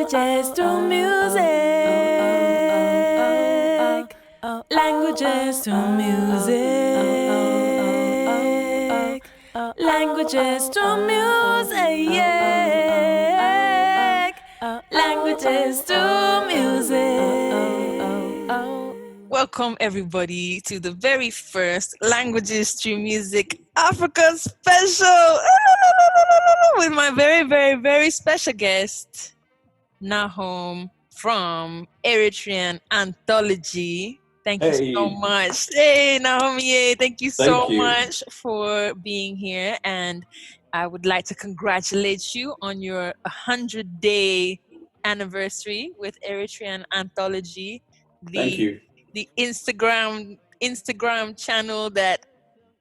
Languages through music. Languages through music. Languages through music. Languages through music. Welcome everybody to the very first Languages Through Music Africa special with my very special guest, Nahom from Eritrean Anthology. Thank you so much. Hey, Naomi, thank you so much for being here. And I would like to congratulate you on your 100-day anniversary with Eritrean Anthology. Thank you. The Instagram channel that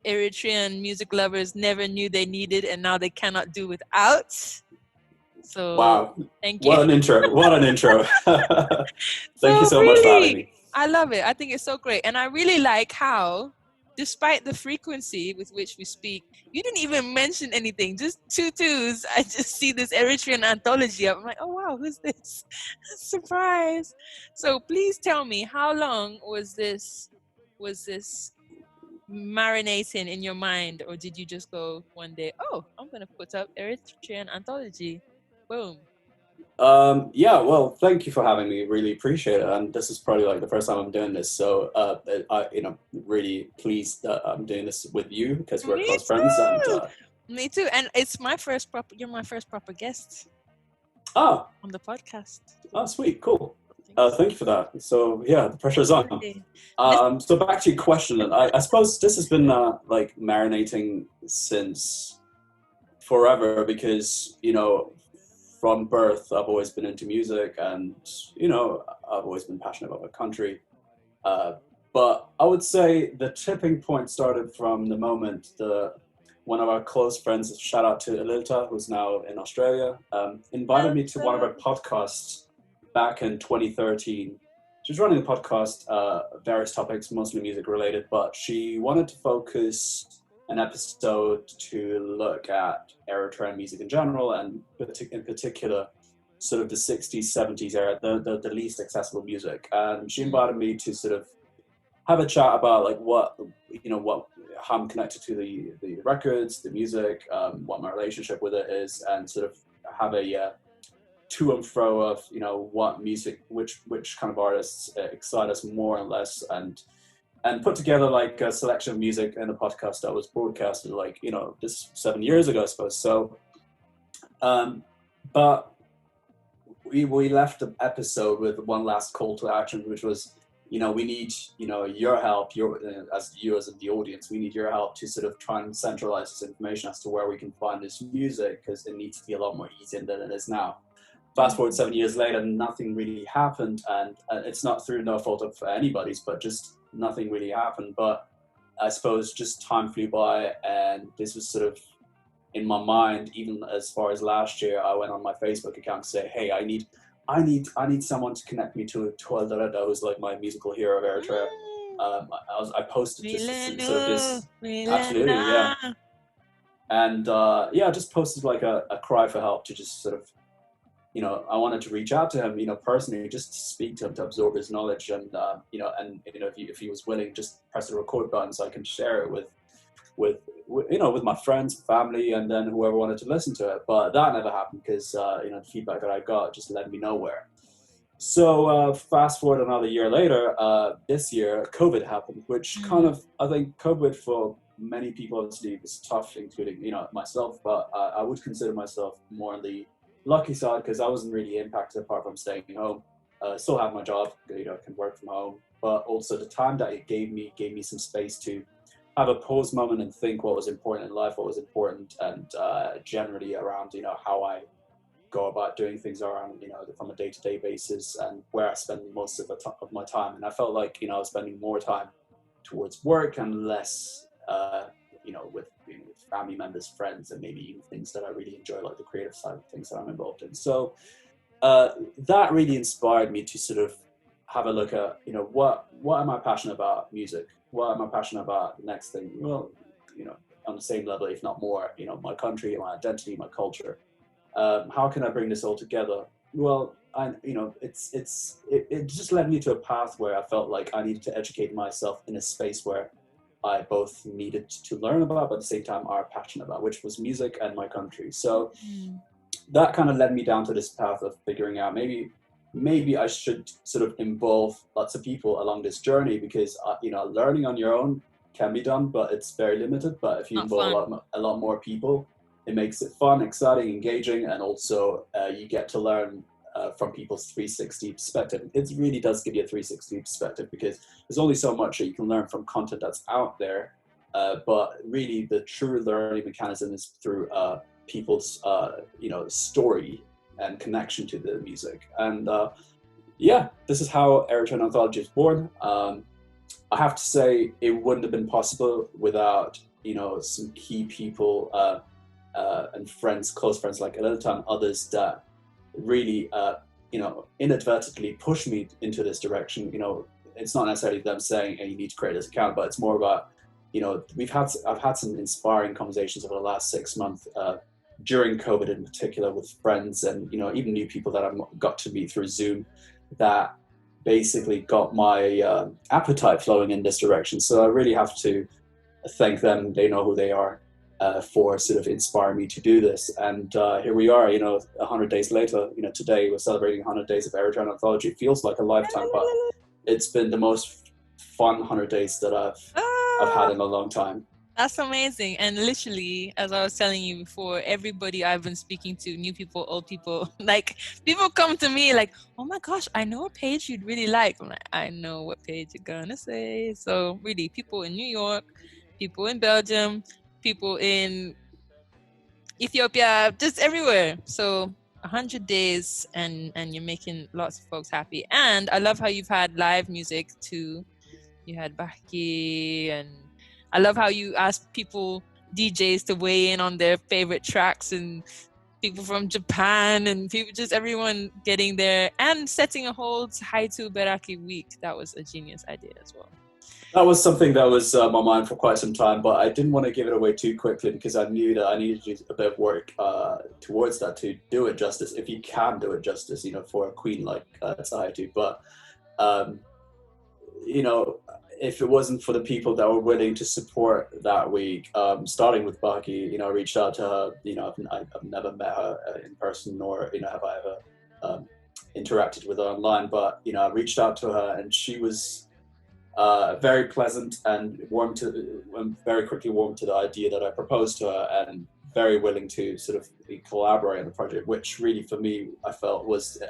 Eritrean music lovers never knew they needed, and now they cannot do without. So, wow. Thank you. What an intro. Thank you so much for having me. I love it. I think it's so great. And I really like how, despite the frequency with which we speak, you didn't even mention anything, just two twos. I just see this Eritrean Anthology. I'm like, oh wow, who's this? Surprise. So please tell me, how long was this marinating in your mind, or did you just go one day, oh, I'm gonna put up Eritrean Anthology? Boom. Yeah, well, thank you for having me. Really appreciate it. And this is probably like the first time I'm doing this. So, really pleased that I'm doing this with you because we're close friends. And me too. And it's you're my first proper guest. On the podcast. Oh, sweet. Cool. Thank you for that. So yeah, the pressure's on. So back to your question, and I suppose this has been like marinating since forever because, from birth, I've always been into music and, I've always been passionate about my country. But I would say the tipping point started from the moment one of our close friends, shout out to Elilta, who's now in Australia, invited me to one of her podcasts back in 2013. She was running a podcast, various topics, mostly music related, but she wanted to focus an episode to look at Eritrean music in general, and in particular, sort of the 60s, 70s era, the least accessible music. And she invited me to sort of have a chat about like how I'm connected to the records, the music, what my relationship with it is, and sort of have a to and fro of, what music, which kind of artists excite us more and less, and put together like a selection of music in a podcast that was broadcasted this 7 years ago, I suppose. So, but we left the episode with one last call to action, which was, we need, your help, as the audience, we need your help to sort of try and centralize this information as to where we can find this music, because it needs to be a lot more easier than it is now. Fast forward 7 years later, nothing really happened, and it's not through no fault of anybody's, but just nothing really happened. But I suppose just time flew by, and this was sort of in my mind. Even as far as last year, I went on my Facebook account to say, hey, I need someone to connect me to Tualdara, who's like my musical hero of Eritrea. I posted just sort of this, absolutely, yeah, and I just posted like a cry for help to just sort of, I wanted to reach out to him, personally, just to speak to him, to absorb his knowledge, and if he was willing, just press the record button so I can share it with my friends, family, and then whoever wanted to listen to it. But that never happened because the feedback that I got just led me nowhere. So fast forward another year later, this year COVID happened, which kind of, I think COVID for many people obviously was tough, including myself. But I would consider myself more on the lucky side because I wasn't really impacted apart from staying home. Still have my job, can work from home, but also the time that it gave me some space to have a pause moment and think what was important in life, what was important, and generally around how I go about doing things around from a day-to-day basis, and where I spend most of my time. And I felt like I was spending more time towards work and less with family members, friends, and maybe even things that I really enjoy, like the creative side of things that I'm involved in. So that really inspired me to sort of have a look at, what am I passionate about? Music. What am I passionate about? The next thing, well, on the same level, if not more, my country, my identity, my culture. How can I bring this all together? well, it just led me to a path where I felt like I needed to educate myself in a space where I both needed to learn about, but at the same time are passionate about, which was music and my country. So Mm. that kind of led me down to this path of figuring out maybe I should sort of involve lots of people along this journey, because learning on your own can be done, but it's very limited. But if you Not involve fun. a lot more people, it makes it fun, exciting, engaging, and also you get to learn from people's 360 perspective. It really does give you a 360 perspective, because there's only so much that you can learn from content that's out there. But really, the true learning mechanism is through people's story and connection to the music. And this is how Eritrean Anthology is born. I have to say, it wouldn't have been possible without some key people and friends, close friends like Elita and others that really inadvertently pushed me into this direction. It's not necessarily them saying, "Hey, you need to create this account," but it's more about I've had some inspiring conversations over the last 6 months. During COVID in particular, with friends and even new people that I've got to meet through Zoom, that basically got my appetite flowing in this direction. So I really have to thank them. They know who they are, for sort of inspiring me to do this. And here we are, 100 days later. Today we're celebrating 100 days of Eritrean Anthology. It feels like a lifetime, but it's been the most fun 100 days that I've had in a long time. That's amazing. And literally, as I was telling you before, everybody I've been speaking to, new people, old people, like people come to me like, "Oh my gosh, I know a page you'd really like." I'm like, "I know what page you're gonna say." So really, people in New York, people in Belgium, people in Ethiopia, just everywhere. So 100 days, and you're making lots of folks happy. And I love how you've had live music too. You had Baki, and I love how you asked people, DJs, to weigh in on their favorite tracks, and people from Japan, and people, just everyone getting there and setting a whole Haitu Beraki week. That was a genius idea as well. That was something that was on my mind for quite some time, but I didn't want to give it away too quickly, because I knew that I needed to do a bit of work towards that to do it justice, if you can do it justice, for a queen like Sahaitu. But um, if it wasn't for the people that were willing to support that week, starting with Baki, I reached out to her. I've never met her in person, nor have I ever interacted with her online. But I reached out to her, and she was very pleasant and very quickly warmed to the idea that I proposed to her, and very willing to sort of collaborate on the project, which really for me I felt was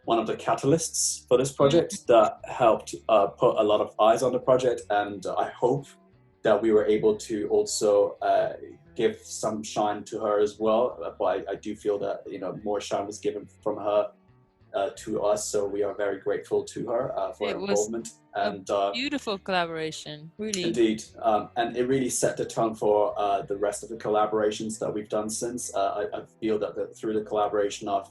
one of the catalysts for this project that helped put a lot of eyes on the project. And I hope that we were able to also give some shine to her as well. But I do feel that more shine was given from her to us, so we are very grateful to her for her involvement. And beautiful collaboration, really. Indeed, and it really set the tone for the rest of the collaborations that we've done since. I feel that through the collaboration of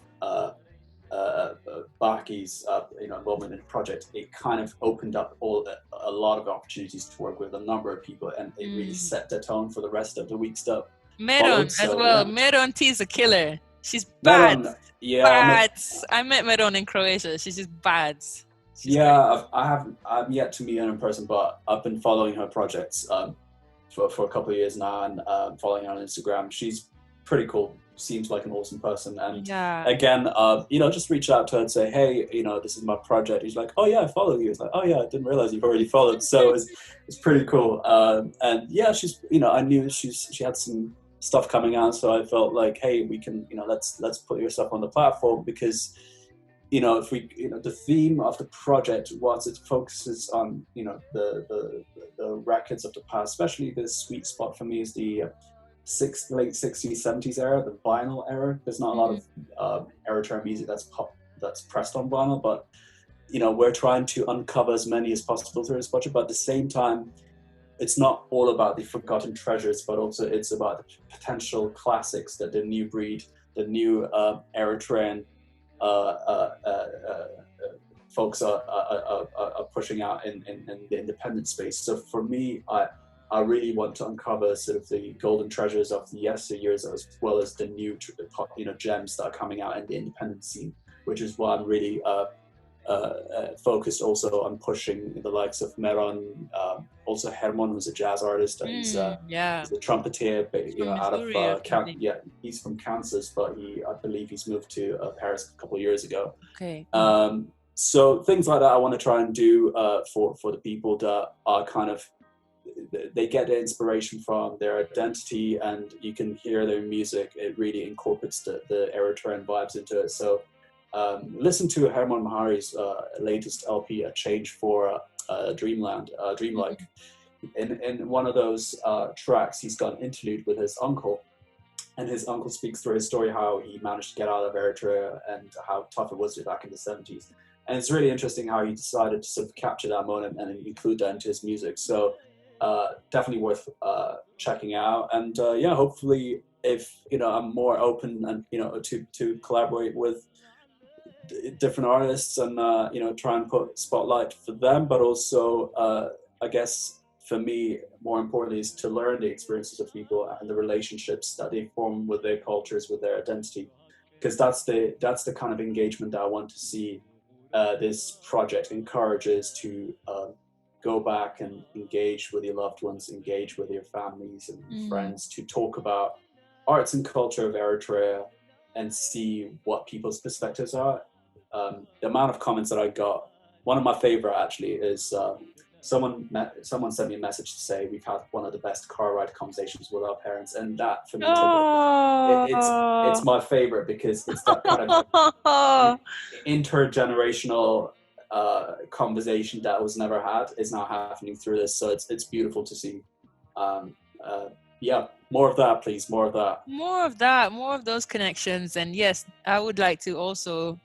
Baki's involvement in the project, it kind of opened up a lot of opportunities to work with a number of people, and it really set the tone for the rest of the week stuff. Meron as well. Yeah. Meron T is a killer. She's bad. Meron, yeah, bad. I met Meron in Croatia. She's just bad. She's I've yet to meet her in person, but I've been following her projects for a couple of years now, and following her on Instagram. She's pretty cool. Seems like an awesome person. And again, just reach out to her and say, "Hey, this is my project." He's like, "Oh yeah, I follow you." It's like, "Oh yeah, I didn't realize you've already followed." So it's pretty cool. And yeah, she's I knew she had some stuff coming out, so I felt like, hey, we can let's put your stuff on the platform, because if we the theme of the project, whilst it focuses on the records of the past, especially the sweet spot for me is the late 60s 70s era, the vinyl era. There's not a lot of Eritrean music that's pressed on vinyl, but we're trying to uncover as many as possible through this project. But at the same time, it's not all about the forgotten treasures, but also it's about the potential classics that the new breed, the new Eritrean folks are pushing out in the independent space. So for me, I really want to uncover sort of the golden treasures of the yesteryears, as well as the new gems that are coming out in the independent scene. which is why I'm really focused also on pushing the likes of Meron, also Hermon, who's a jazz artist, and he's a trumpeter, out of he's from Kansas, but I believe he's moved to Paris a couple of years ago. Okay. So things like that I want to try and do for the people that are kind of, they get their inspiration from their identity, and you can hear their music. It really incorporates the Eritrean vibes into it. So listen to Herman Mahari's latest LP, A Change for Dreamland, Dreamlike. In one of those tracks, he's got an interlude with his uncle, and his uncle speaks through his story how he managed to get out of Eritrea and how tough it was back in the 70s. And it's really interesting how he decided to sort of capture that moment and include that into his music. So definitely worth checking out. And hopefully, if I'm more open and to collaborate with different artists and try and put spotlight for them, but also I guess for me, more importantly, is to learn the experiences of people and the relationships that they form with their cultures, with their identity, because that's the kind of engagement that I want to see this project encourages, to go back and engage with your loved ones, engage with your families and friends, to talk about arts and culture of Eritrea and see what people's perspectives are. The amount of comments that I got, one of my favorite actually is someone sent me a message to say we've had one of the best car ride conversations with our parents, and that for me it's my favorite, because it's that kind of intergenerational conversation that was never had is now happening through this. So it's beautiful to see. More of that, please. More of that. More of those connections. And yes, I would like to also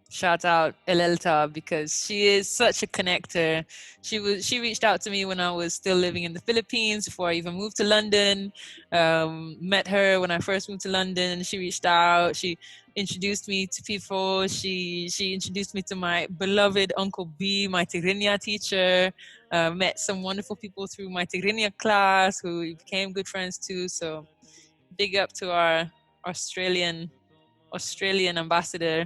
shout out Elelta, because she is such a connector. She reached out to me when I was still living in the Philippines before I even moved to London. Met her when I first moved to London. She reached out. She introduced me to people. She introduced me to my beloved Uncle B, my Tigrinya teacher. Met some wonderful people through my Tigrinya class who we became good friends too. So big up to our Australian ambassador.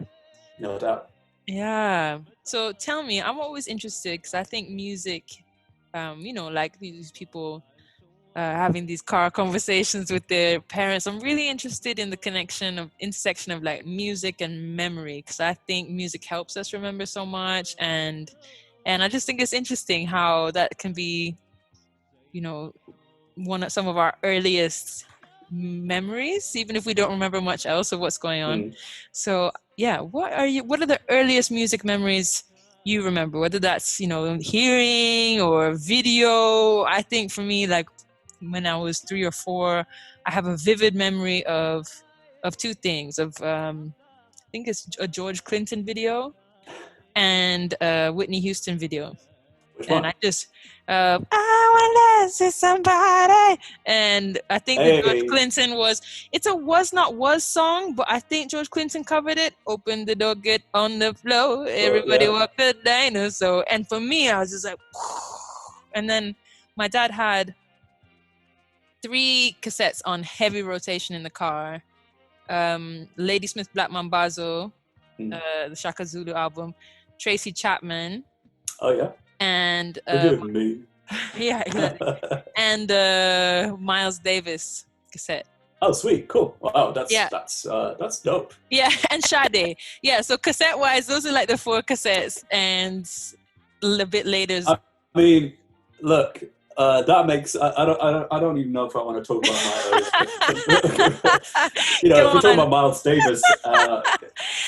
No doubt. Yeah. So tell me, I'm always interested, because I think music, like these people having these car conversations with their parents. I'm really interested in the intersection of like music and memory, because I think music helps us remember so much, and I just think it's interesting how that can be, some of our earliest memories, even if we don't remember much else of what's going on. So what are the earliest music memories you remember, whether that's hearing or video? I think for me, like when I was 3 or 4, I have a vivid memory of two things, of I think it's a George Clinton video and a Whitney Houston video. Which one? And I just I want to see somebody, and I think the George Clinton it's a was not was song, but I think George Clinton covered it. Open the door, get on the floor, everybody walk the dinosaur. And for me, I was just like, and then my dad had 3 cassettes on heavy rotation in the car. Ladysmith Black Mambazo, the Shaka Zulu album, Tracy Chapman. Oh yeah. And forgive me. Yeah, and Miles Davis cassette. Oh, sweet, cool. Wow, that's dope. Yeah, and Sade. Yeah, so cassette wise, those are like the 4 cassettes, and a little bit later. I mean, look, that makes I don't even know if I want to talk about my if we're talking about Miles Davis,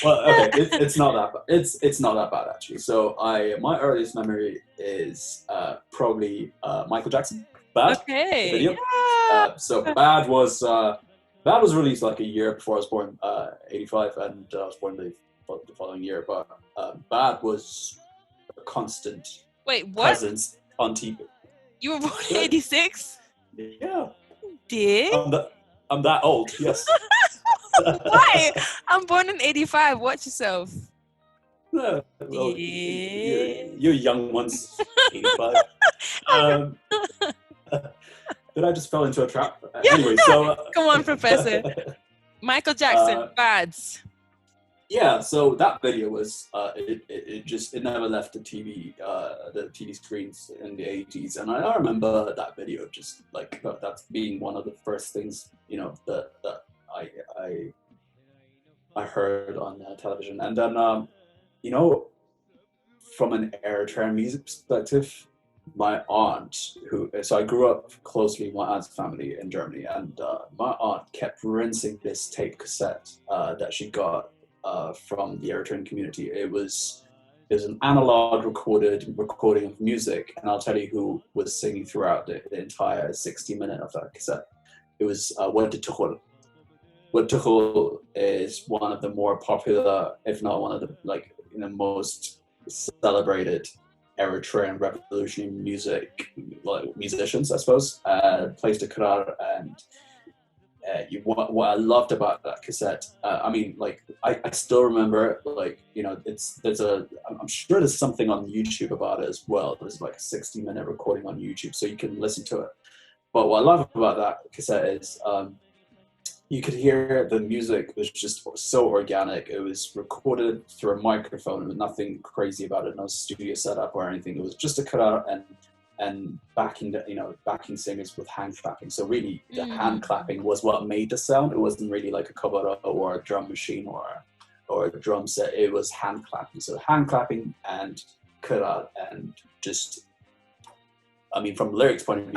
it's not that bad. It's not that bad actually. So my earliest memory is probably Michael Jackson, Bad. Okay. Video. Yeah. So Bad was released like a year before I was born, 85, and I was born the following year. But Bad was a constant presence on TV. You were born in 86? Yeah. Did? I'm that old, yes. Why? I'm born in 85. Watch yourself. No, well, you're young ones, 85. But I just fell into a trap. Anyway, so... Come on, Professor. Michael Jackson, Bads. Yeah, so that video was it never left the TV screens in the 80s, and I remember that video just like that's being one of the first things that I I I heard on television, and then you know from an Eritrean music perspective, my aunt, so I grew up closely with my aunt's family in Germany, and my aunt kept rinsing this tape cassette that she got from the Eritrean community. It was an analog recording of music, and I'll tell you who was singing throughout the entire 60 minute of that cassette. It was Wad Tuchel. Wad Tuchel is one of the more popular, if not one of the most celebrated Eritrean revolutionary musicians, I suppose. Plays the krar, and what I loved about that cassette. I still remember, I'm sure there's something on YouTube about it as well. There's like a 60-minute recording on YouTube, so you can listen to it. But what I love about that cassette is you could hear the music was just so organic. It was recorded through a microphone with nothing crazy about it, no studio setup or anything. It was just a cutout and backing singers with hand clapping. So really, the hand clapping was what made the sound. It wasn't really like a kabara or a drum machine or a drum set. It was hand clapping. So hand clapping and cutout, and just, I mean, from lyrics point of view,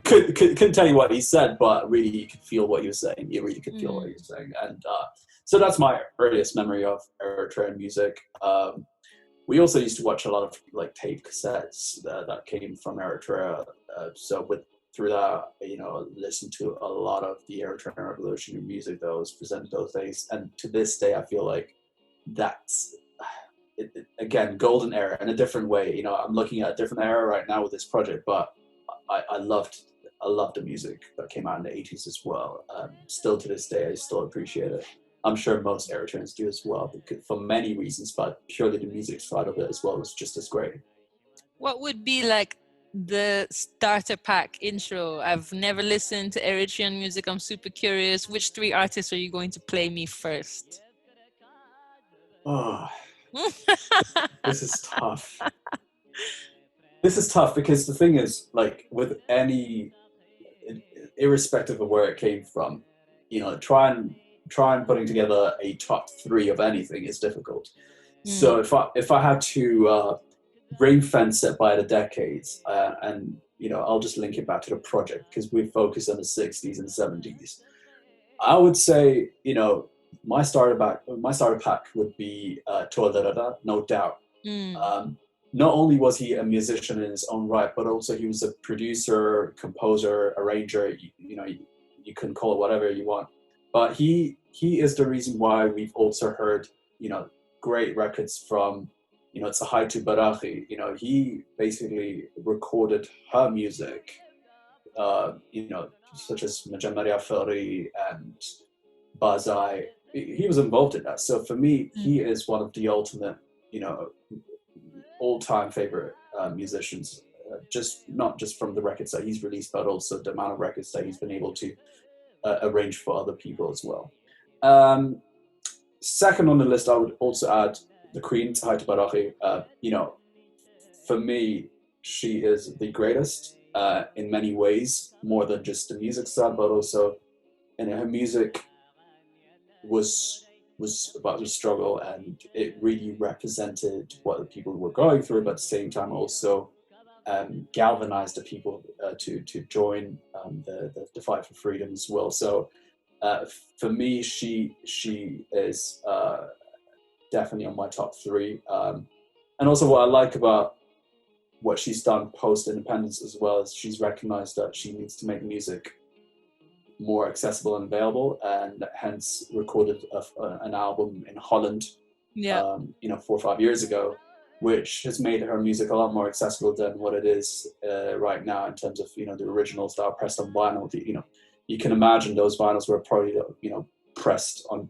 couldn't tell you what he said, but really you could feel what he was saying. You really could feel what he was saying. And so that's my earliest memory of Eritrean music. We also used to watch a lot of tape cassettes that came from Eritrea. Through that, listened to a lot of the Eritrean revolutionary music that was presented those days. And to this day, I feel like that's, again, golden era in a different way. I'm looking at a different era right now with this project, but I loved the music that came out in the 80s as well. Still to this day, I still appreciate it. I'm sure most Eritreans do as well, because, for many reasons, but purely the music side of it as well was just as great. What would be like the starter pack intro? I've never listened to Eritrean music. I'm super curious. Which 3 artists are you going to play me first? Oh, this is tough. This is tough because the thing is, with any, irrespective of where it came from, try and putting together a top 3 of anything is difficult. So if I had to ring fence it by the decades, and I'll just link it back to the project because we focus on the 60s and 70s. I would say my starter pack would be Toa, no doubt. Not only was he a musician in his own right, but also he was a producer, composer, arranger. You can call it whatever you want. But he is the reason why we've also heard, great records from, Tsahaitu Barachi. He basically recorded her music, such as Majamaria Feri and Bazai. He was involved in that. So for me, he is one of the ultimate, all-time favorite musicians. Not just from the records that he's released, but also the amount of records that he's been able to arrange for other people as well. Second on the list, I would also add the Queen, Tsahaitu Barachi. For me, she is the greatest in many ways, more than just the music side, but also in her music was about the struggle, and it really represented what the people were going through, but at the same time also galvanized the people to join the fight for freedom as well. So for me, she is definitely on my top 3. And also what I like about what she's done post-independence as well is she's recognized that she needs to make music more accessible and available, and hence recorded an album in Holland 4 or 5 years ago, which has made her music a lot more accessible than what it is right now, in terms of the originals that are pressed on vinyl. You can imagine those vinyls were probably pressed on,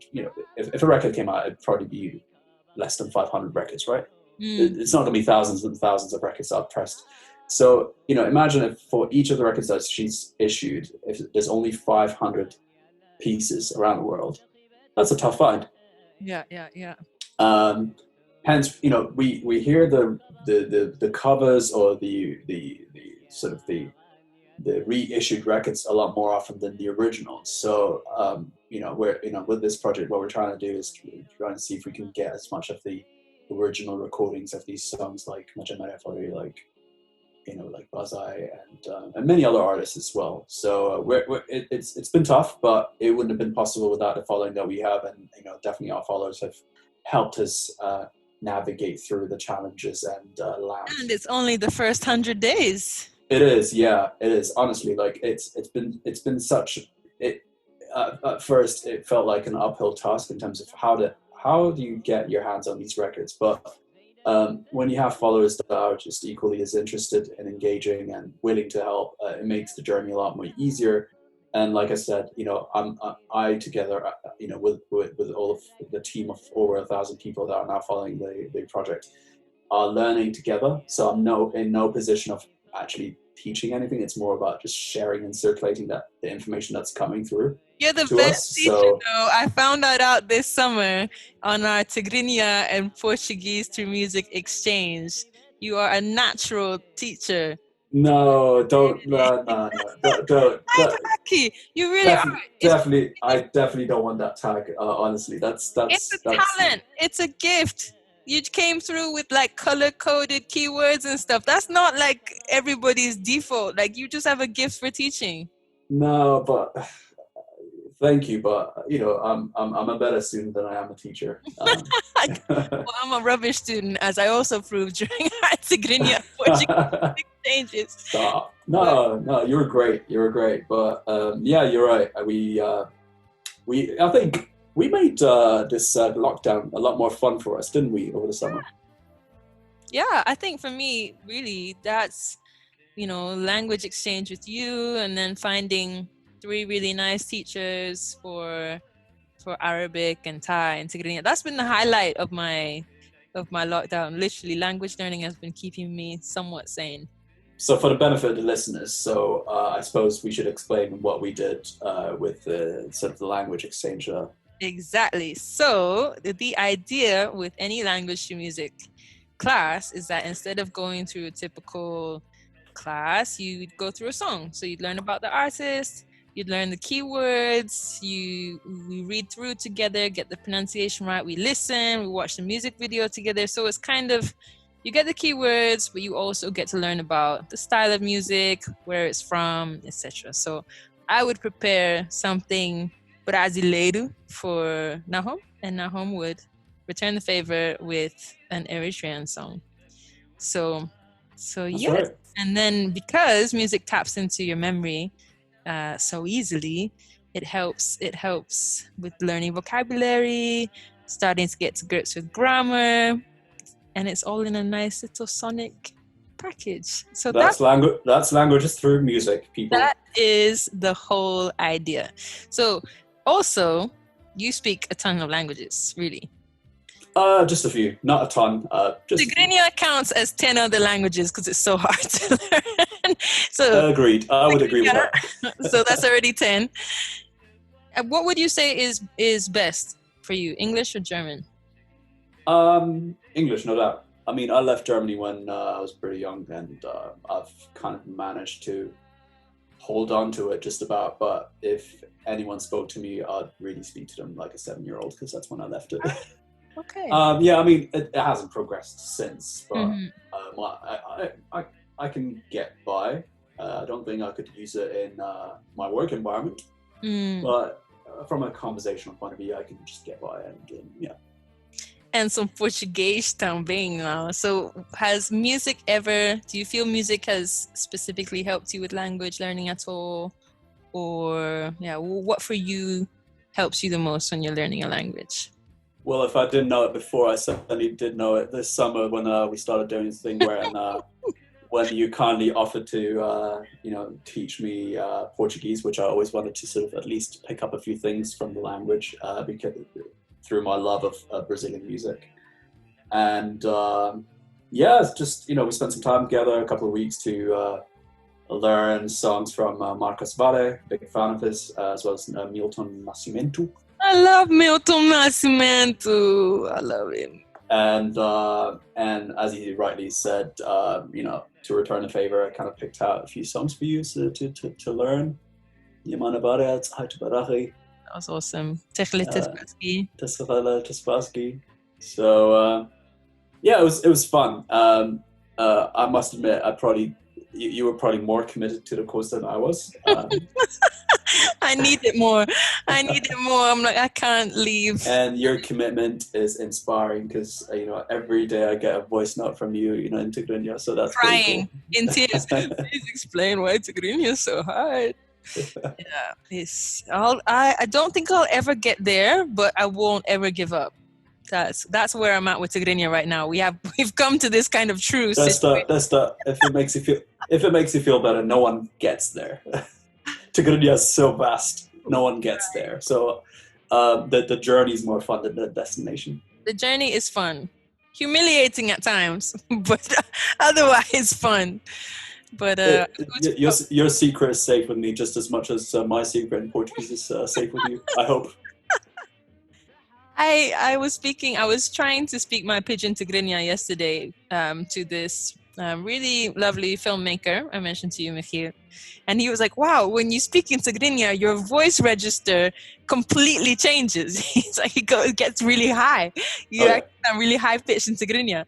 if a record came out, it'd probably be less than 500 records, right? It's not going to be thousands and thousands of records that are pressed. So, imagine if for each of the records that she's issued, if there's only 500 pieces around the world, that's a tough find. Yeah, yeah, yeah. Hence, we hear the covers or the sort of the reissued records a lot more often than the originals. So we're with this project, what we're trying to do is trying to see if we can get as much of the original recordings of these songs, like Majamare Fari, like like Bazai and many other artists as well. So it's been tough, but it wouldn't have been possible without the following that we have, and definitely our followers have helped us navigate through the challenges and land. And it's only the first 100 days. It is, yeah, it is. Honestly, like it's been such it. At first, it felt like an uphill task in terms of how do you get your hands on these records, but when you have followers that are just equally as interested and engaging and willing to help, it makes the journey a lot more easier. And like I said, I together, with all of the team of over 1,000 people that are now following the project, are learning together. So I'm in no position of actually teaching anything. It's more about just sharing and circulating the information that's coming through. You're the to best us. teacher, So though. I found that out this summer on our Tigrinya and Portuguese through music exchange. You are a natural teacher. no, don't, don't, Lucky. You really are. I definitely don't want that tag. Honestly, It's a talent. It's a gift. You came through with like color-coded keywords and stuff. That's not like everybody's default. Like you just have a gift for teaching. No, but thank you, but I'm a better student than I am a teacher. Well, I'm a rubbish student, as I also proved during our Tigrinya Portuguese exchanges. Stop. No, you were great. You were great. But yeah, you're right. I think we made this lockdown a lot more fun for us, didn't we, over the summer? Yeah, I think for me, really, that's language exchange with you, and then finding 3 really nice teachers for Arabic and Thai and Tigrinya. That's been the highlight of my lockdown. Literally, language learning has been keeping me somewhat sane. So for the benefit of the listeners, so I suppose we should explain what we did with the sort of the language exchange. Exactly. So the idea with any language to music class is that instead of going through a typical class, you'd go through a song. So you'd learn about the artist, you'd learn the keywords, we read through together, get the pronunciation right, we listen, we watch the music video together. So it's kind of, you get the keywords, but you also get to learn about the style of music, where it's from, etc. So I would prepare something brasileiro for Nahom, and Nahom would return the favor with an Eritrean song. So yes. Right. And then because music taps into your memory so easily, it helps with learning vocabulary, starting to get to grips with grammar, and it's all in a nice little sonic package. So that's languages through music, people. That is the whole idea. So also, you speak a ton of languages, really. Just a few, not a ton. Tigrinya counts as 10 other languages because it's so hard to learn. So agreed. I would agree with that. So that's already 10. What would you say is best for you, English or German? English, no doubt. I mean, I left Germany when I was pretty young, and I've kind of managed to hold on to it just about. But if anyone spoke to me, I'd really speak to them like a 7-year-old, because that's when I left it. Okay. Yeah, I mean, it hasn't progressed since, but I can get by. I don't think I could use it in my work environment, but from a conversational point of view, I can just get by, and yeah. And some Portuguese também. So has music do you feel music has specifically helped you with language learning at all? Or what for you helps you the most when you're learning a language? Well, if I didn't know it before, I certainly did know it this summer when we started doing this thing where when you kindly offered to teach me Portuguese, which I always wanted to sort of at least pick up a few things from the language, because through my love of Brazilian music. And it's just, we spent some time together, a couple of weeks to learn songs from Marcos Valle, big fan of his, as well as Milton Nascimento. I love Milton Nascimento. I love him. And as he rightly said, to return a favor, I kind of picked out a few songs for you to learn. That was awesome. So yeah, it was fun. I must admit, you were probably more committed to the course than I was. I need it more. I'm like, I can't leave. And your commitment is inspiring because every day I get a voice note from you, in Tigrinya, so that's Crying cool. in tears. Please explain why Tigrinya is so hard. Yeah, I don't think I'll ever get there, but I won't ever give up. That's where I'm at with Tigrinya right now. We've come to this kind of truce. That's the if it makes you feel better, no one gets there. Tigrinya is so vast, no one gets there. So the journey is more fun than the destination. The journey is fun, humiliating at times, but otherwise fun. But your secret is safe with me just as much as my secret in Portuguese is safe with you. I hope. I was trying to speak my pidgin Tigrinya yesterday to this really lovely filmmaker I mentioned to you, Michiel. And he was like, wow, when you speak in Tigrinya, your voice register completely changes. It's like it gets really high. You actually sound really high pitched in Tigrinya.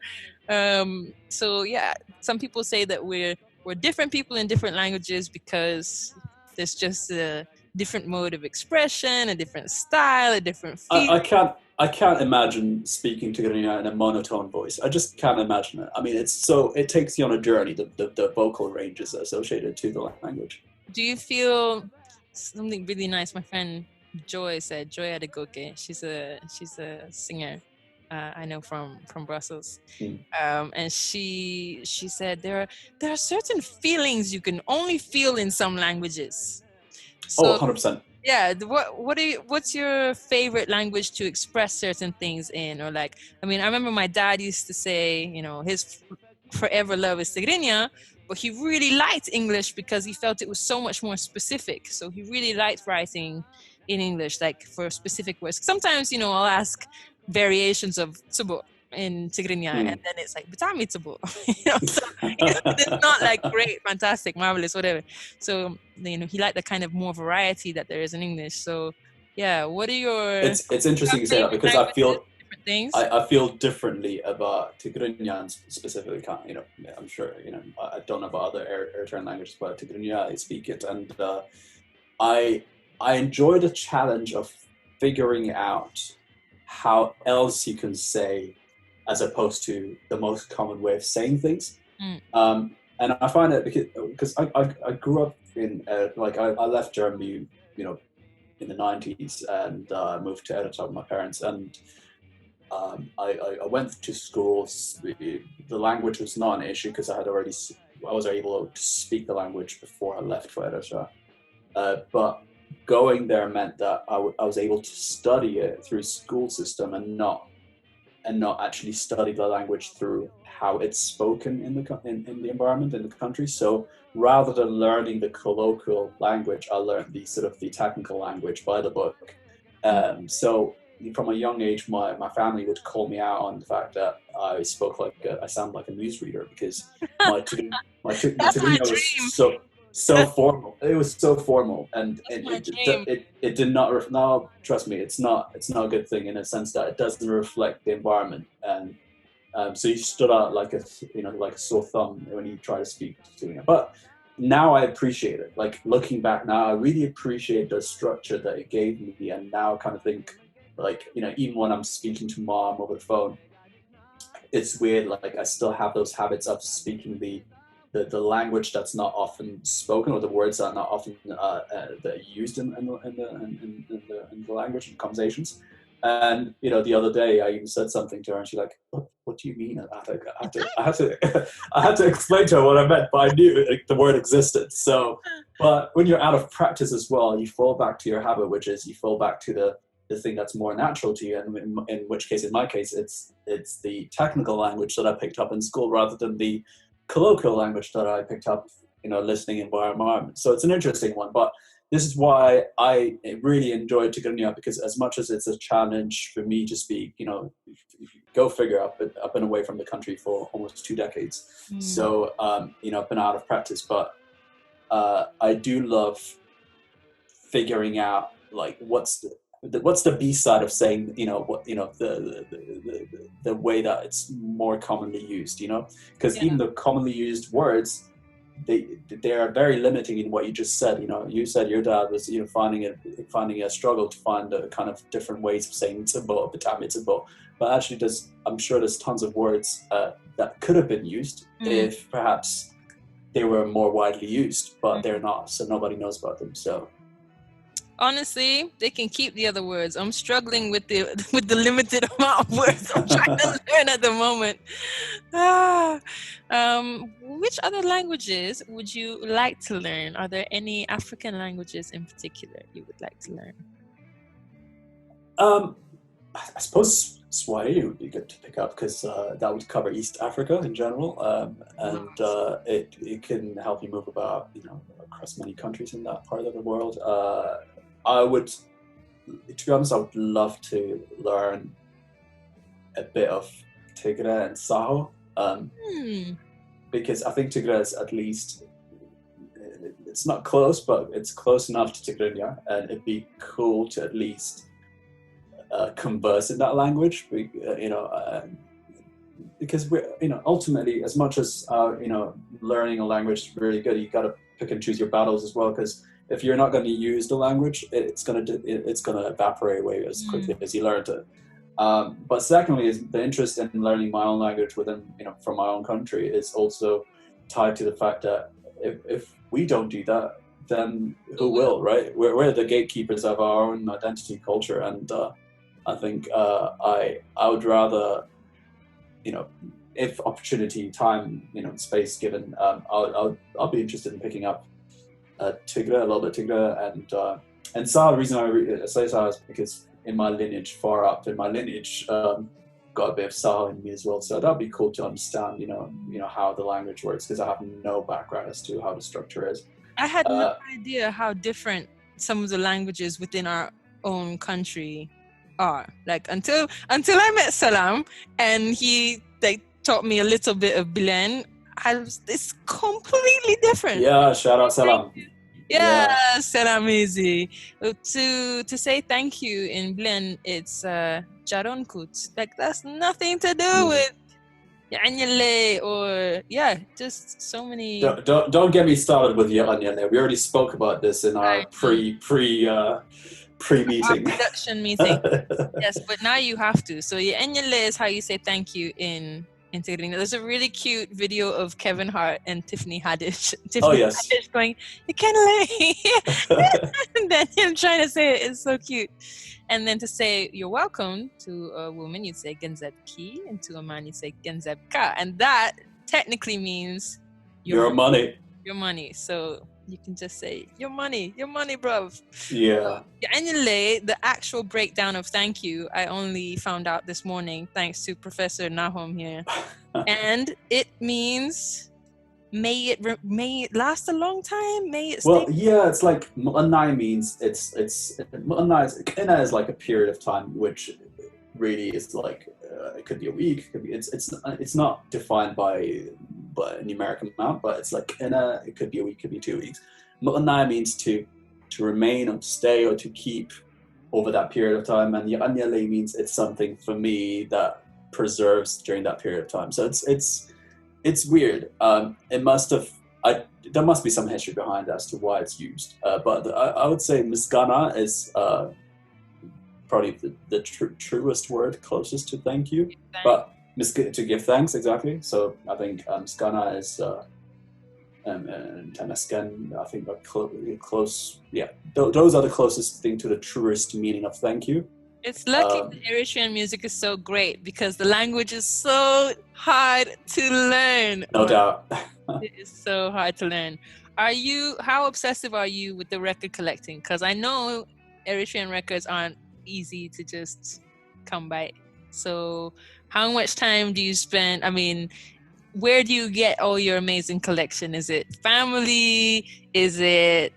So yeah, some people say that we're different people in different languages because there's just a different mode of expression, a different style, a different feel. I can't imagine speaking Tigrinya in a monotone voice. I just can't imagine it. I mean, it takes you on a journey. The vocal range is associated to the language. Do you feel something really nice? My friend Joy said, Joy Adegoke. She's a singer. I know from Brussels, and she said there are certain feelings you can only feel in some languages. So, 100%. Yeah, what's your favorite language to express certain things in? Or like, I mean, I remember my dad used to say, his forever love is Tigrinya, but he really liked English because he felt it was so much more specific. So he really liked writing in English, like for specific words. Sometimes, I'll ask variations of tsubo in Tigrinya, and then it's like Bitami tsubo. So it's not like great, fantastic, marvelous, whatever. So he liked the kind of more variety that there is in English. So yeah, what are your? It's interesting you say that because I feel different things. I feel differently about Tigrinya specifically. I'm sure I don't know about other Eritrean languages, but Tigrinya I speak it, and I enjoy the challenge of figuring out how else you can say, as opposed to the most common way of saying things. And I find it because I grew up in I left Germany, in the 90s and moved to Eritrea with my parents, and I went to schools. The language was not an issue because I was able to speak the language before I left for Eritrea. But going there meant that I was able to study it through school system and not actually study the language through how it's spoken in the environment, in the country. So rather than learning the colloquial language, I learned the technical language by the book. So from a young age, my family would call me out on the fact that I sound like a newsreader because my Tigrinya was so formal. It was so formal, and it did not. No, trust me, it's not a good thing in a sense that it doesn't reflect the environment, and so you stood out like a sore thumb when you try to speak to me. But now I appreciate it. Like looking back now, I really appreciate the structure that it gave me, and now kind of think even when I'm speaking to mom over the phone, it's weird. Like I still have those habits of speaking the language that's not often spoken, or the words that are not often used in the language in conversations. And the other day I even said something to her, and she's like, "What do you mean?" I had to explain to her what I meant, but I knew the word existed. So, but when you're out of practice as well, you fall back to your habit, which is you fall back to the thing that's more natural to you, and in which case, in my case, it's the technical language that I picked up in school rather than the colloquial language that I picked up, listening in environment. So it's an interesting one, but this is why I really enjoy Tigrinya, because as much as it's a challenge for me to speak, go figure, I've been away from the country for almost 2 decades. So, I've been out of practice, but I do love figuring out like what's the B side of saying, the way that it's more commonly used, because even the commonly used words, they are very limiting in what you just said. You said your dad was finding a struggle to find a kind of different ways of saying tzibbo, tzibbo, but actually I'm sure there's tons of words that could have been used if perhaps they were more widely used, but they're not, so nobody knows about them. So honestly, they can keep the other words. I'm struggling with the limited amount of words I'm trying to learn at the moment. Which other languages would you like to learn? Are there any African languages in particular you would like to learn? I suppose Swahili would be good to pick up, because that would cover East Africa in general, and it can help you move about, across many countries in that part of the world. To be honest, I would love to learn a bit of Tigray and Saho, because I think Tigray is at least, it's not close, but it's close enough to Tigrinya, and it'd be cool to at least converse in that language, because we're, ultimately, as much as learning a language is really good, you got to pick and choose your battles as well, because if you're not going to use the language, it's going to evaporate away as quickly as you learned it. But secondly, is the interest in learning my own language within, from my own country, is also tied to the fact that if we don't do that, then who will, right? We're the gatekeepers of our own identity, culture, and I think I would rather, if opportunity, time, space given, I'll be interested in picking up Tigray, a little bit Tigray, and Sa. The reason I say Sa is because in my lineage, far up in my lineage, got a bit of Sa in me as well. So that'd be cool to understand, how the language works, because I have no background as to how the structure is. I had no idea how different some of the languages within our own country are. Like until I met Salam and he taught me a little bit of Bilen, it's completely different. Yeah, shout out Salam. Yeah, Salam easy. To say thank you in Bilen, it's Jaron Kut. Like that's nothing to do with Yanyale or just so many. Don't get me started with Yanyale. We already spoke about this in our pre-meeting. Our production meeting. Yes, but now you have to. So Yanyale is how you say thank you in Tigrinya. There's a really cute video of Kevin Hart and Tiffany Haddish. Haddish going, Yanyale. And then him trying to say it is so cute. And then to say you're welcome to a woman, you'd say Genzebki, and to a man, you'd say Genzebka. And that technically means your money. Your money. So you can just say, your money, bruv. Yeah. Anyway, the actual breakdown of thank you, I only found out this morning, thanks to Professor Nahum here. And it means, may it last a long time? May it stay? Well, yeah, it's like Mu'annai means Mu'annai is like a period of time, which really is like it could be a week, it's not defined by a numeric amount, but it's like it could be a week, could be 2 weeks. Mu'annai means to remain or to stay or to keep over that period of time, and Ya'anyale means it's something for me that preserves during that period of time. So it's weird. There must be some history behind as to why it's used. But I would say Misgana is probably the truest word, closest to thank you. But to give thanks, exactly. So I think Misgana is and Temesken, I think are close. Yeah, those are the closest thing to the truest meaning of thank you. It's lucky the Eritrean music is so great because the language is so hard to learn. No doubt. It is so hard to learn. How obsessive are you with the record collecting? Because I know Eritrean records aren't easy to just come by. So how much time do you spend? I mean, where do you get all your amazing collection? Is it family? Is it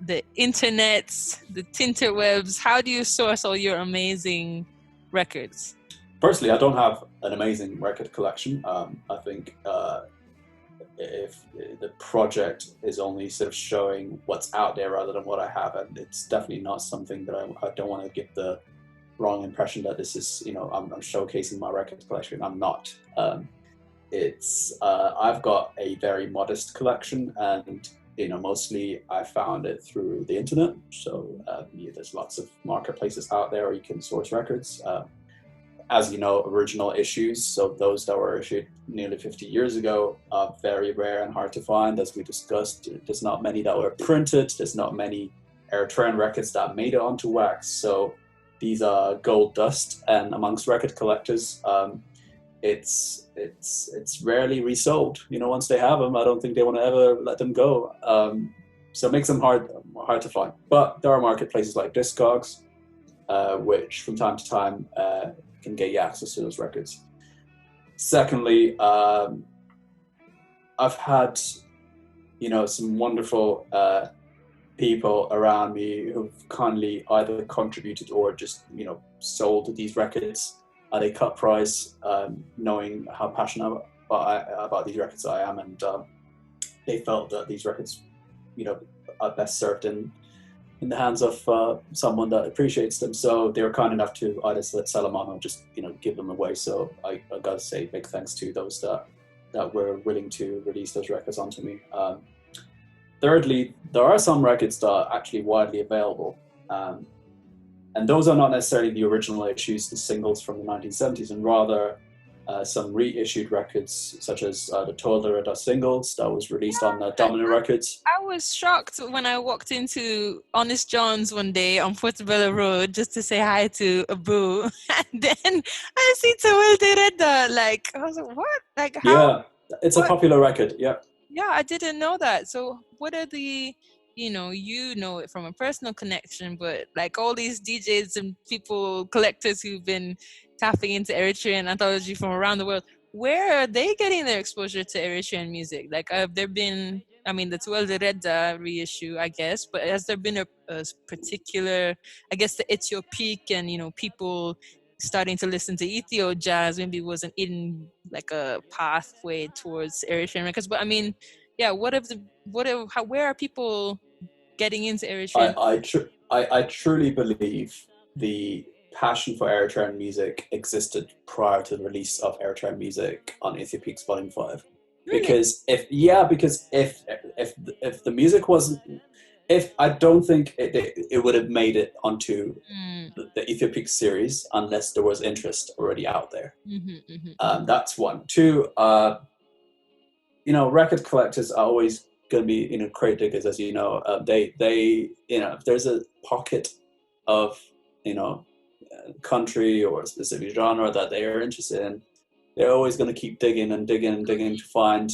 the internets, the tinterwebs? How do you source all your amazing records? Personally, I don't have an amazing record collection. I think if the project is only sort of showing what's out there rather than what I have, and it's definitely not something that I don't want to give the wrong impression that this is, I'm showcasing my record collection. I'm not. I've got a very modest collection, and mostly I found it through the internet. So there's lots of marketplaces out there where you can source records. As you know, original issues, so those that were issued nearly 50 years ago, are very rare and hard to find. As we discussed, there's not many that were printed. There's not many Eritrean records that made it onto wax. So these are gold dust, and amongst record collectors, it's rarely resold. Once they have them, I don't think they want to ever let them go. So it makes them hard to find. But there are marketplaces like Discogs, which from time to time can get you access to those records. Secondly, I've had some wonderful people around me who've kindly either contributed or just sold these records at a cut price, knowing how passionate about these records I am, and they felt that these records are best served in the hands of someone that appreciates them. So they were kind enough to either sell them on or just give them away. So I gotta say big thanks to those that were willing to release those records onto me. Thirdly, there are some records that are actually widely available, and those are not necessarily the original issues, the singles from the 1970s, and rather some reissued records, such as the Tigrinya singles that was released on Domino Records. I was shocked when I walked into Honest John's one day on Portobello Road just to say hi to Abu, and then I see Tigrinya. Like, I was like, what? Like, how? Yeah, it's a popular record. Yeah. Yeah, I didn't know that. So what are the, you know it from a personal connection, but like all these DJs and people, collectors who've been tapping into Eritrean Anthology from around the world, where are they getting their exposure to Eritrean music? Like, have there been, I mean, the Tuel de Reda reissue, I guess, but has there been a particular, I guess, the Ethiopic and, people starting to listen to Ethio jazz maybe wasn't in like a pathway towards Eritrean records? But I mean, yeah, where are people getting into Eritrean? I truly believe the passion for Eritrean music existed prior to the release of Eritrean music on Ethiopics Volume 5. Really? Because if the music wasn't, I don't think it would have made it onto the Ethiopic series unless there was interest already out there. That's one. Two, record collectors are always going to be crate diggers, as you know. They if there's a pocket of country or a specific genre that they are interested in, they're always going to keep digging and digging and digging to find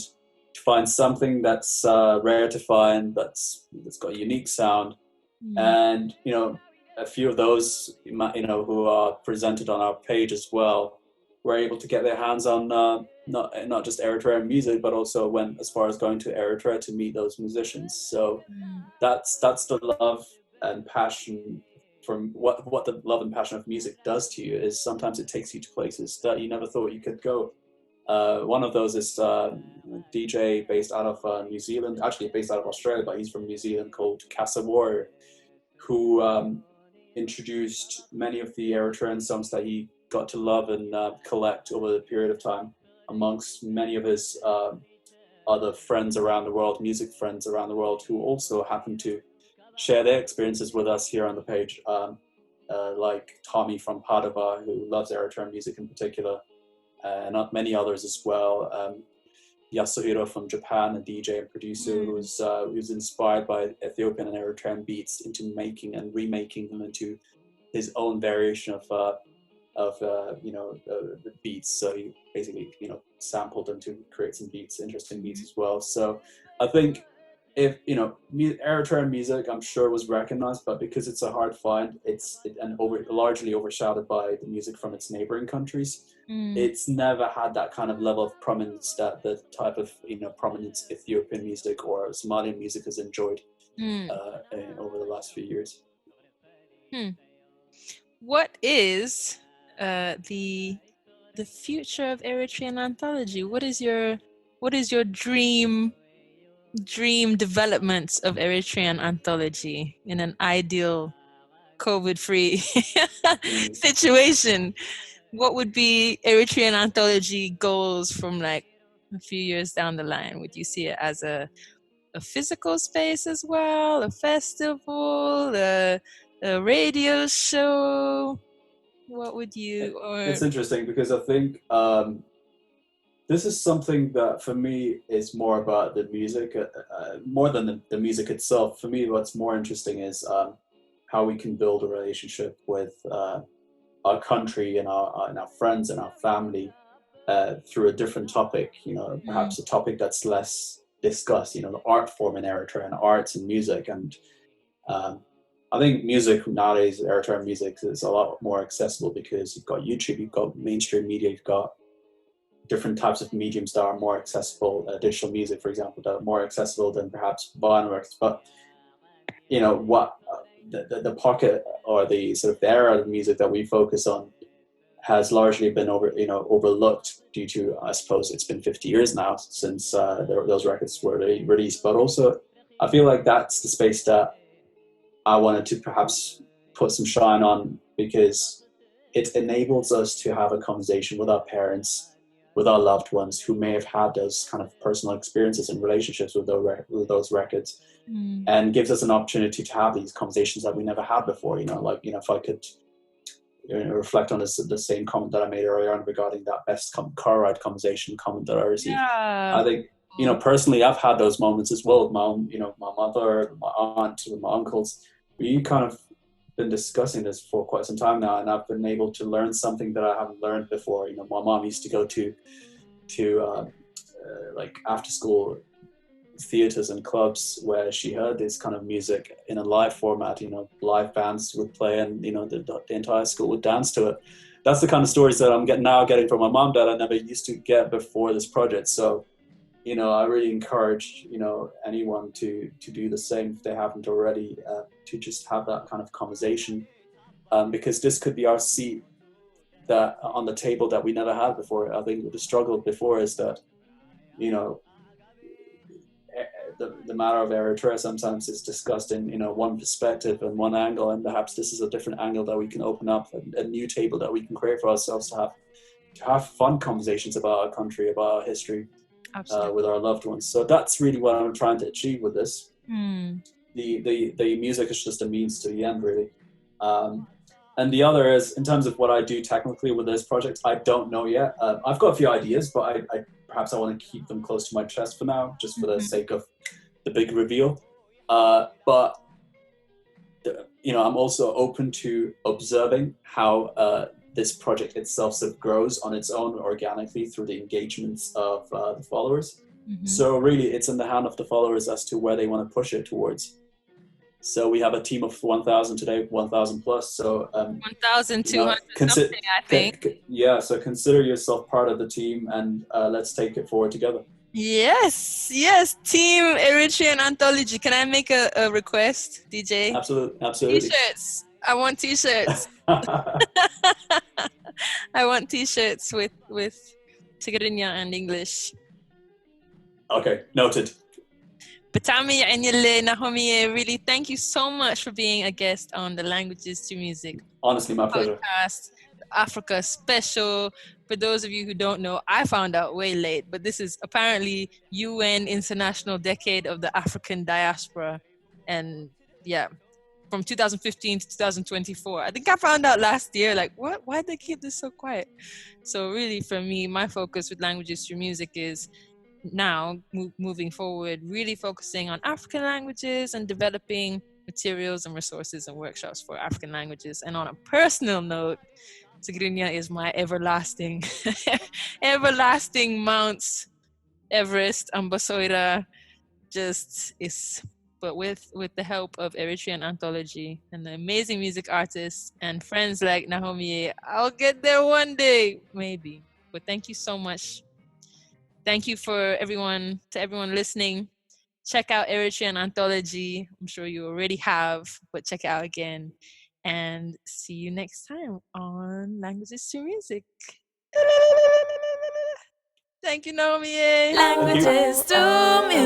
something that's rare to find, that's got a unique sound. And a few of those who are presented on our page as well were able to get their hands on not just Eritrean music, but also went as far as going to Eritrea to meet those musicians. So that's the love and passion. From what the love and passion of music does to you is sometimes it takes you to places that you never thought you could go. One of those is a DJ based out of New Zealand, actually based out of Australia, but he's from New Zealand, called Casa Warrior, who introduced many of the Eritrean songs that he got to love and collect over the period of time, amongst many of his other friends around the world, music friends around the world, who also happen to share their experiences with us here on the page, like Tommy from Padova, who loves Eritrean music in particular, and not many others as well. Yasuhiro from Japan, a DJ and producer who's inspired by Ethiopian and Eritrean beats into making and remaking them into his own variation of beats. So he basically sampled them to create some beats, interesting beats as well. So I think if Eritrean music, I'm sure, was recognized, but because it's a hard find, largely overshadowed by the music from its neighboring countries. It's never had that kind of level of prominence that the type of prominence Ethiopian music or Somalian music has enjoyed Hmm. over the last few years. What is the future of Eritrean Anthology? What is your dream developments of Eritrean Anthology in an ideal COVID-free situation? What would be Eritrean Anthology goals from like a few years down the line? Would you see it as a physical space as well, a festival, a radio show? What would you It's interesting because I think this is something that for me is more about the music, more than the music itself. For me, what's more interesting is how we can build a relationship with our country and our friends and our family through a different topic. Perhaps a topic that's less discussed. The art form in Eritrea and arts and music, and I think music nowadays, Eritrean music, is a lot more accessible because you've got YouTube, you've got mainstream media, you've got different types of mediums that are more accessible, digital music, for example, that are more accessible than perhaps vinyl records. But what the pocket or the sort of the era of music that we focus on has largely been overlooked due to, I suppose, it's been 50 years now since those records were released. But also, I feel like that's the space that I wanted to perhaps put some shine on, because it enables us to have a conversation with our parents, with our loved ones who may have had those kind of personal experiences and relationships with those records, and gives us an opportunity to have these conversations that we never had before. If I could reflect on the same comment that I made earlier on regarding that best car ride conversation comment that I received. Yeah. I think, personally, I've had those moments as well with my mother, my aunt, with my uncles. We kind of been discussing this for quite some time now, and I've been able to learn something that I haven't learned before. My mom used to go to like after school theaters and clubs where she heard this kind of music in a live format. Live bands would play, and the entire school would dance to it. That's the kind of stories that I'm getting from my mom that I never used to get before this project. So I really encourage anyone to do the same if they haven't already, to just have that kind of conversation, because this could be our seat that on the table that we never had before. I think the struggle before is that the matter of Eritrea sometimes is discussed in one perspective and one angle, and perhaps this is a different angle that we can open up, a new table that we can create for ourselves to have fun conversations about our country, about our history, with our loved ones. So that's really what I'm trying to achieve with this. The music is just a means to the end, really. And the other is, in terms of what I do technically with this project, I don't know yet. I've got a few ideas, but perhaps I want to keep them close to my chest for now, just for the sake of the big reveal. But I'm also open to observing how this project itself sort of grows on its own organically through the engagements of the followers. So really, it's in the hand of the followers as to where they want to push it towards. So we have a team of 1,000 today, 1,000 plus. So 1,200 something, I think. So consider yourself part of the team, and let's take it forward together. Yes, Team Eritrean Anthology. Can I make a request, DJ? Absolutely. T-shirts. I want T-shirts. I want T-shirts with Tigrinya and English. Okay, noted. Batami and Yele Nahomi, really thank you so much for being a guest on the Languages to Music. Honestly, my pleasure. Podcast, Africa special. For those of you who don't know, I found out way late, but this is apparently UN International Decade of the African Diaspora. And yeah, from 2015 to 2024. I think I found out last year, like, what? Why'd they keep this so quiet? So really, for me, my focus with Languages Through Music is now moving forward, really focusing on African languages and developing materials and resources and workshops for African languages. And on a personal note, Tigrinya is my everlasting Mount Everest ambassador. Just is, but with the help of Eritrean Anthology and the amazing music artists and friends like Nahomi, I'll get there one day, maybe. But thank you so much. Thank you to everyone listening. check out Eritrean Anthology. I'm sure you already have, but check it out again. And see you next time on Languages to Music. Thank you, Naomi. Languages to Music.